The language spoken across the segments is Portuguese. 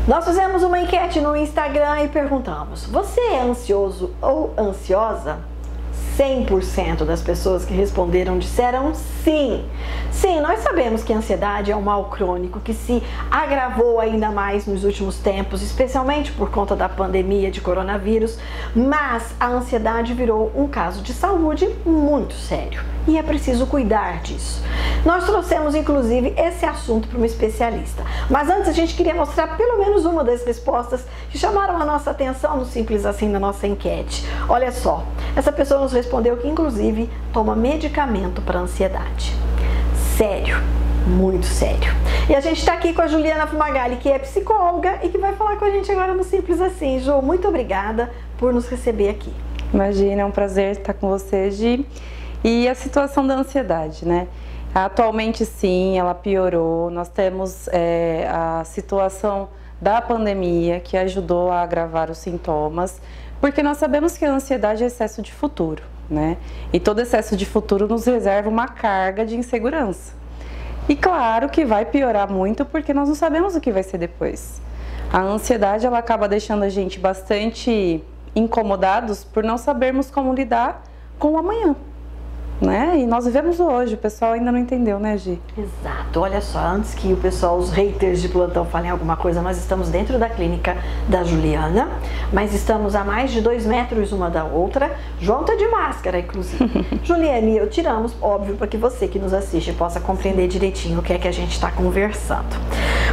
Nós fizemos uma enquete no Instagram e perguntamos: você é ansioso ou ansiosa? 100% das pessoas que responderam disseram sim. Sim, nós sabemos que a ansiedade é um mal crônico que se agravou ainda mais nos últimos tempos, especialmente por conta da pandemia de coronavírus, mas a ansiedade virou um caso de saúde muito sério e é preciso cuidar disso. Nós trouxemos inclusive esse assunto para uma especialista, mas antes a gente queria mostrar pelo menos uma das respostas que chamaram a nossa atenção no Simples Assim da nossa enquete. Olha só, essa pessoa nos respondeu que inclusive toma medicamento para ansiedade. Sério, muito sério. E a gente está aqui com a Juliana Fumagalli, que é psicóloga e que vai falar com a gente agora no Simples Assim. Ju, muito obrigada por nos receber aqui. Imagina, é um prazer estar com você, Gi. E a situação da ansiedade, né? Atualmente sim, ela piorou. Nós temos a situação da pandemia que ajudou a agravar os sintomas, porque nós sabemos que a ansiedade é excesso de futuro, né? E todo excesso de futuro nos reserva uma carga de insegurança. E claro que vai piorar muito porque nós não sabemos o que vai ser depois. A ansiedade, ela acaba deixando a gente bastante incomodados por não sabermos como lidar com o amanhã, né? E nós vivemos hoje, o pessoal ainda não entendeu, né, Gi? Exato, olha só, antes que o pessoal, os haters de plantão falem alguma coisa, nós estamos dentro da clínica da Juliana, mas estamos a mais de 2 metros uma da outra. João tá de máscara, inclusive. Juliana e eu tiramos, óbvio, para que você que nos assiste possa compreender direitinho o que é que a gente está conversando.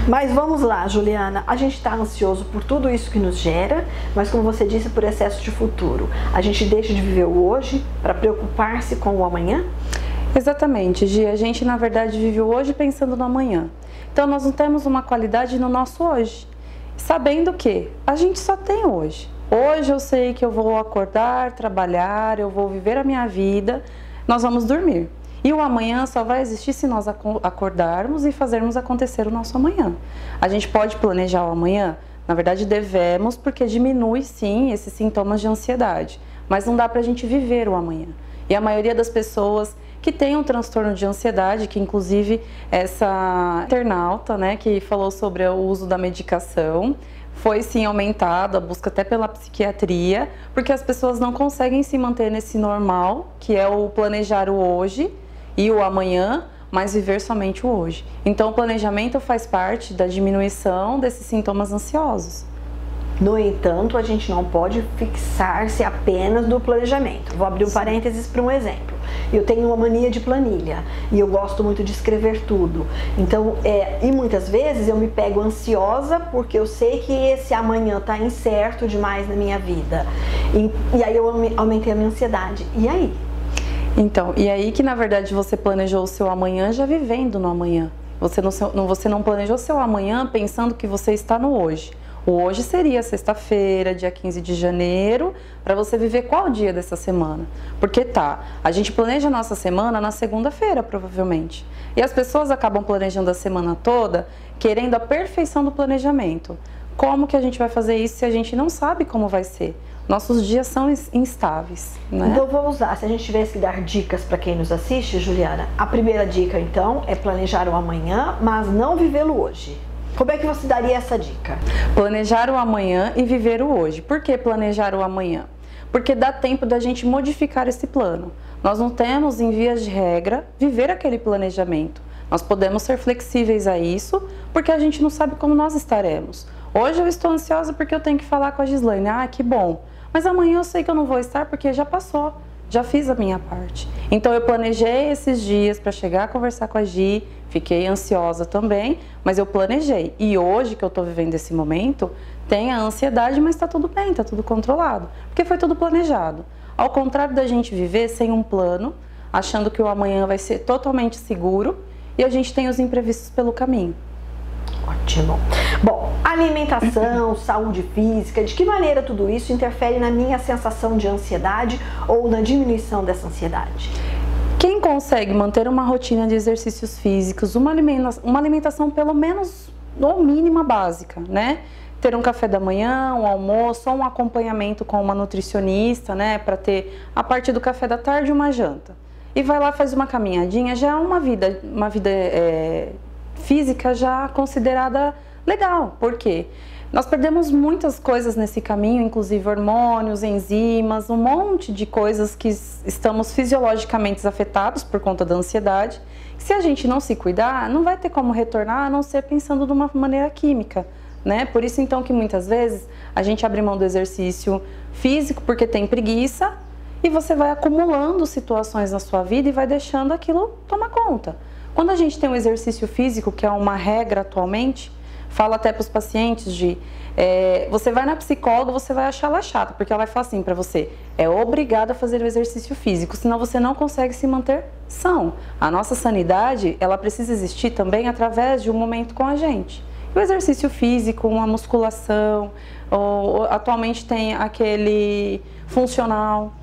Mas vamos lá, Juliana, a gente está ansioso por tudo isso que nos gera, mas como você disse, por excesso de futuro. A gente deixa de viver o hoje para preocupar-se com o amanhã? Exatamente, Gi. A gente, na verdade, vive o hoje pensando no amanhã. Então, nós não temos uma qualidade no nosso hoje, sabendo que a gente só tem hoje. Hoje eu sei que eu vou acordar, trabalhar, eu vou viver a minha vida, nós vamos dormir. E o amanhã só vai existir se nós acordarmos e fazermos acontecer o nosso amanhã. A gente pode planejar o amanhã? Na verdade, devemos, porque diminui, sim, esses sintomas de ansiedade. Mas não dá pra gente viver o amanhã. E a maioria das pessoas que tem um transtorno de ansiedade, que inclusive essa internauta, né, que falou sobre o uso da medicação, foi sim aumentado, a busca até pela psiquiatria, porque as pessoas não conseguem se manter nesse normal, que é o planejar o hoje e o amanhã, mas viver somente o hoje. Então o planejamento faz parte da diminuição desses sintomas ansiosos. No entanto, a gente não pode fixar-se apenas no planejamento. Vou abrir um parênteses para um exemplo. Eu tenho uma mania de planilha e eu gosto muito de escrever tudo. Então, e muitas vezes eu me pego ansiosa porque eu sei que esse amanhã está incerto demais na minha vida. E aí eu aumentei a minha ansiedade. E aí? Então, e aí que na verdade você planejou o seu amanhã já vivendo no amanhã. Você não planejou o seu amanhã pensando que você está no hoje. O hoje seria sexta-feira, dia 15 de janeiro, para você viver qual dia dessa semana? Porque a gente planeja a nossa semana na segunda-feira, provavelmente. E as pessoas acabam planejando a semana toda, querendo a perfeição do planejamento. Como que a gente vai fazer isso se a gente não sabe como vai ser? Nossos dias são instáveis, né? Então vamos lá, se a gente tivesse que dar dicas para quem nos assiste, Juliana, a primeira dica então é planejar o amanhã, mas não vivê-lo hoje. Como é que você daria essa dica? Planejar o amanhã e viver o hoje. Por que planejar o amanhã? Porque dá tempo da gente modificar esse plano. Nós não temos, em vias de regra, viver aquele planejamento. Nós podemos ser flexíveis a isso, porque a gente não sabe como nós estaremos. Hoje eu estou ansiosa porque eu tenho que falar com a Gislaine. Ah, que bom. Mas amanhã eu sei que eu não vou estar porque já passou. Já fiz a minha parte. Então eu planejei esses dias para chegar a conversar com a Gi, fiquei ansiosa também, mas eu planejei. E hoje que eu estou vivendo esse momento, tem a ansiedade, mas está tudo bem, está tudo controlado, porque foi tudo planejado. Ao contrário da gente viver sem um plano, achando que o amanhã vai ser totalmente seguro e a gente tem os imprevistos pelo caminho. Ótimo. Bom, alimentação, saúde física, de que maneira tudo isso interfere na minha sensação de ansiedade ou na diminuição dessa ansiedade? Quem consegue manter uma rotina de exercícios físicos, uma alimentação pelo menos ou mínima básica, né? Ter um café da manhã, um almoço, ou um acompanhamento com uma nutricionista, né? Para ter a parte do café da tarde uma janta. E vai lá, faz uma caminhadinha, já é uma vida física já considerada legal. Por quê? Nós perdemos muitas coisas nesse caminho, inclusive hormônios, enzimas, um monte de coisas que estamos fisiologicamente afetados por conta da ansiedade. Se a gente não se cuidar, não vai ter como retornar, a não ser pensando de uma maneira química, né? Por isso, então, que muitas vezes a gente abre mão do exercício físico porque tem preguiça e você vai acumulando situações na sua vida e vai deixando aquilo tomar conta. Quando a gente tem um exercício físico, que é uma regra atualmente, falo até para os pacientes você vai na psicóloga, você vai achar ela chata, porque ela vai falar assim para você, é obrigado a fazer o exercício físico, senão você não consegue se manter são. A nossa sanidade, ela precisa existir também através de um momento com a gente. O exercício físico, uma musculação, ou atualmente tem aquele funcional.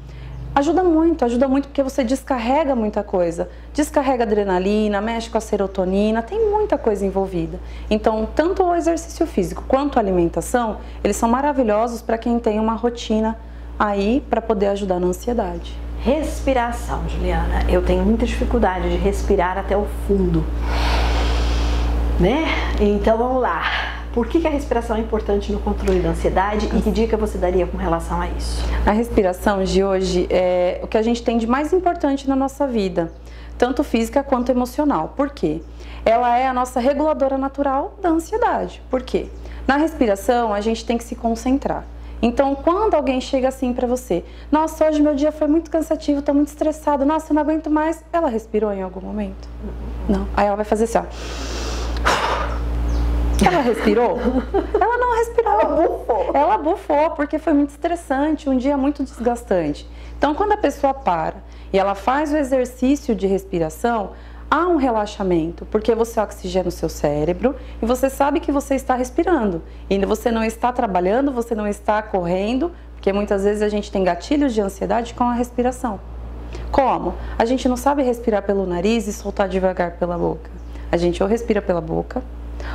Ajuda muito porque você descarrega muita coisa. Descarrega adrenalina, mexe com a serotonina, tem muita coisa envolvida. Então, tanto o exercício físico quanto a alimentação, eles são maravilhosos para quem tem uma rotina aí para poder ajudar na ansiedade. Respiração, Juliana. Eu tenho muita dificuldade de respirar até o fundo, né? Então, vamos lá. Por que a respiração é importante no controle da ansiedade e que dica você daria com relação a isso? A respiração de hoje é o que a gente tem de mais importante na nossa vida, tanto física quanto emocional. Por quê? Ela é a nossa reguladora natural da ansiedade. Por quê? Na respiração a gente tem que se concentrar. Então, quando alguém chega assim pra você, nossa, hoje meu dia foi muito cansativo, tô muito estressado, nossa, eu não aguento mais. Ela respirou em algum momento? Não. Aí ela vai fazer assim, ó. Ela respirou? Ela não respirou. Ela bufou. Ela bufou porque foi muito estressante, um dia muito desgastante. Então, quando a pessoa para e ela faz o exercício de respiração, há um relaxamento, porque você oxigena o seu cérebro e você sabe que você está respirando. E você não está trabalhando, você não está correndo, porque muitas vezes a gente tem gatilhos de ansiedade com a respiração. Como? A gente não sabe respirar pelo nariz e soltar devagar pela boca. A gente ou respira pela boca,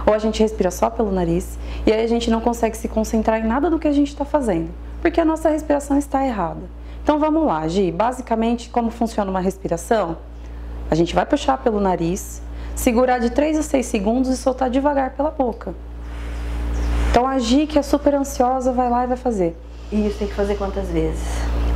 ou a gente respira só pelo nariz, e aí a gente não consegue se concentrar em nada do que a gente está fazendo, porque a nossa respiração está errada. Então vamos lá, Gi, basicamente como funciona uma respiração? A gente vai puxar pelo nariz, segurar de 3 a 6 segundos e soltar devagar pela boca. Então a Gi, que é super ansiosa, vai lá e vai fazer. E isso tem que fazer quantas vezes?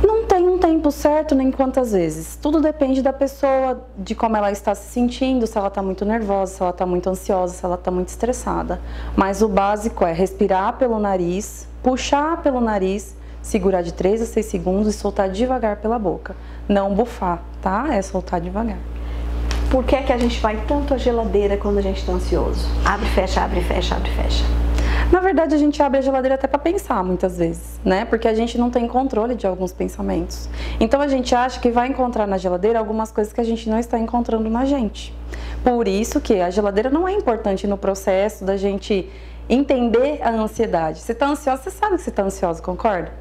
Não tem um tempo certo nem quantas vezes. Tudo depende da pessoa, de como ela está se sentindo, se ela está muito nervosa, se ela está muito ansiosa, se ela está muito estressada. Mas o básico é respirar pelo nariz, puxar pelo nariz, segurar de 3 a 6 segundos e soltar devagar pela boca. Não bufar, tá? É soltar devagar. Por que é que a gente vai tanto à geladeira quando a gente está ansioso? Abre, fecha, abre, fecha, abre, fecha. Na verdade, a gente abre a geladeira até para pensar muitas vezes, né? Porque a gente não tem controle de alguns pensamentos. Então a gente acha que vai encontrar na geladeira algumas coisas que a gente não está encontrando na gente. Por isso que a geladeira não é importante no processo da gente entender a ansiedade. Você está ansiosa, você sabe que você está ansiosa, concorda?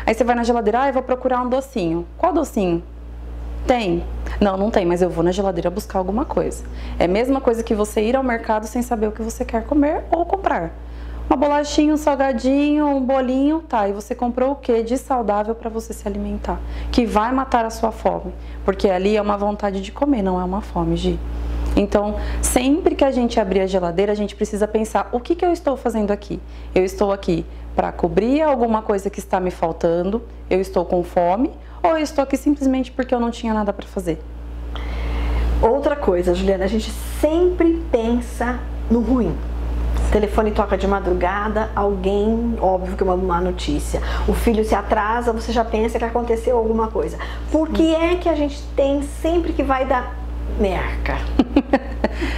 Aí você vai na geladeira, eu vou procurar um docinho. Qual docinho? Tem? Não, não tem, mas eu vou na geladeira buscar alguma coisa. É a mesma coisa que você ir ao mercado sem saber o que você quer comer ou comprar. Uma bolachinha, um salgadinho, um bolinho, tá, e você comprou o que de saudável para você se alimentar? Que vai matar a sua fome, porque ali é uma vontade de comer, não é uma fome, Gi. Então, sempre que a gente abrir a geladeira, a gente precisa pensar, o que eu estou fazendo aqui? Eu estou aqui para cobrir alguma coisa que está me faltando, eu estou com fome, ou eu estou aqui simplesmente porque eu não tinha nada para fazer? Outra coisa, Juliana, a gente sempre pensa no ruim. O telefone toca de madrugada, alguém, óbvio que é uma má notícia. O filho se atrasa, você já pensa que aconteceu alguma coisa. Por que é que a gente tem sempre que vai dar merca?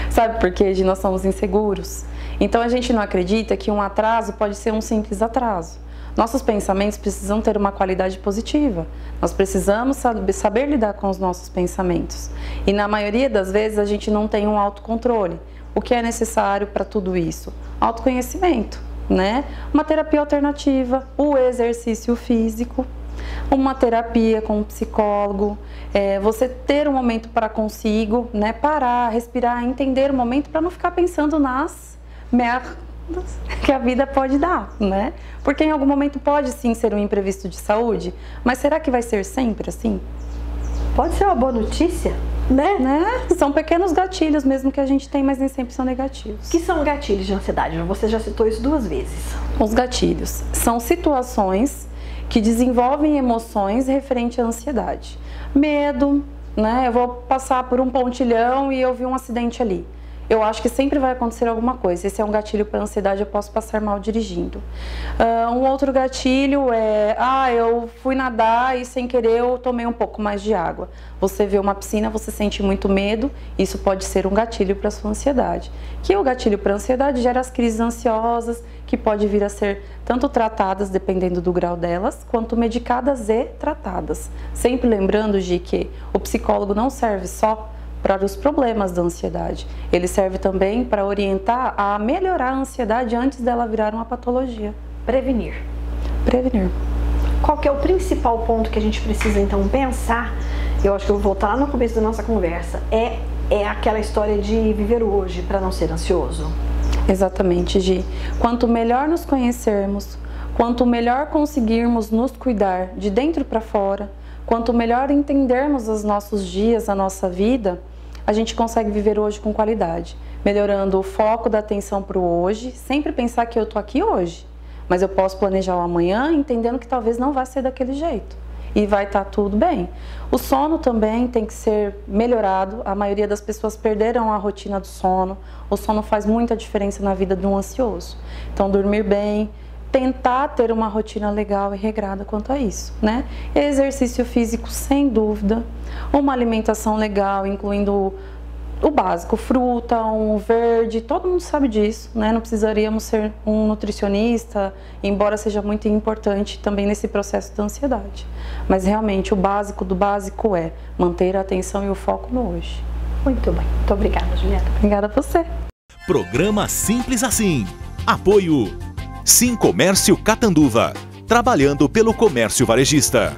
Sabe por quê? Nós somos inseguros. Então a gente não acredita que um atraso pode ser um simples atraso. Nossos pensamentos precisam ter uma qualidade positiva. Nós precisamos saber lidar com os nossos pensamentos. E na maioria das vezes a gente não tem um autocontrole. O que é necessário para tudo isso? Autoconhecimento, né? Uma terapia alternativa, o exercício físico, uma terapia com um psicólogo, você ter um momento para consigo, né? Parar, respirar, entender o momento para não ficar pensando nas merdas que a vida pode dar, né? Porque em algum momento pode sim ser um imprevisto de saúde, mas será que vai ser sempre assim? Pode ser uma boa notícia? né? São pequenos gatilhos mesmo que a gente tem, mas nem sempre são negativos. O que são gatilhos de ansiedade? Você já citou isso 2 vezes. Os gatilhos são situações que desenvolvem emoções referente à ansiedade. Medo, né? Eu vou passar por um pontilhão e eu vi um acidente ali. Eu acho que sempre vai acontecer alguma coisa. Esse é um gatilho para ansiedade, eu posso passar mal dirigindo. Um outro gatilho é, eu fui nadar e sem querer eu tomei um pouco mais de água. Você vê uma piscina, você sente muito medo, isso pode ser um gatilho para sua ansiedade. Que o gatilho para ansiedade gera as crises ansiosas, que pode vir a ser tanto tratadas, dependendo do grau delas, quanto medicadas e tratadas. Sempre lembrando de que o psicólogo não serve só para os problemas da ansiedade. Ele serve também para orientar a melhorar a ansiedade antes dela virar uma patologia. Prevenir. Prevenir. Qual que é o principal ponto que a gente precisa então pensar? Eu acho que eu vou voltar lá no começo da nossa conversa. É aquela história de viver o hoje para não ser ansioso. Exatamente, Gi. Quanto melhor nos conhecermos, quanto melhor conseguirmos nos cuidar de dentro para fora, quanto melhor entendermos os nossos dias, a nossa vida, a gente consegue viver hoje com qualidade, melhorando o foco da atenção para o hoje, sempre pensar que eu estou aqui hoje, mas eu posso planejar o amanhã entendendo que talvez não vai ser daquele jeito e vai estar tudo bem. O sono também tem que ser melhorado, a maioria das pessoas perderam a rotina do sono, o sono faz muita diferença na vida de um ansioso, então dormir bem, tentar ter uma rotina legal e regrada quanto a isso, né? Exercício físico, sem dúvida, uma alimentação legal, incluindo o básico, fruta, um verde, todo mundo sabe disso, né? Não precisaríamos ser um nutricionista, embora seja muito importante também nesse processo da ansiedade. Mas realmente o básico do básico é manter a atenção e o foco no hoje. Muito bem, muito obrigada, Julieta. Obrigada a você. Programa Simples Assim. Apoio Sim Comércio Catanduva, trabalhando pelo comércio varejista.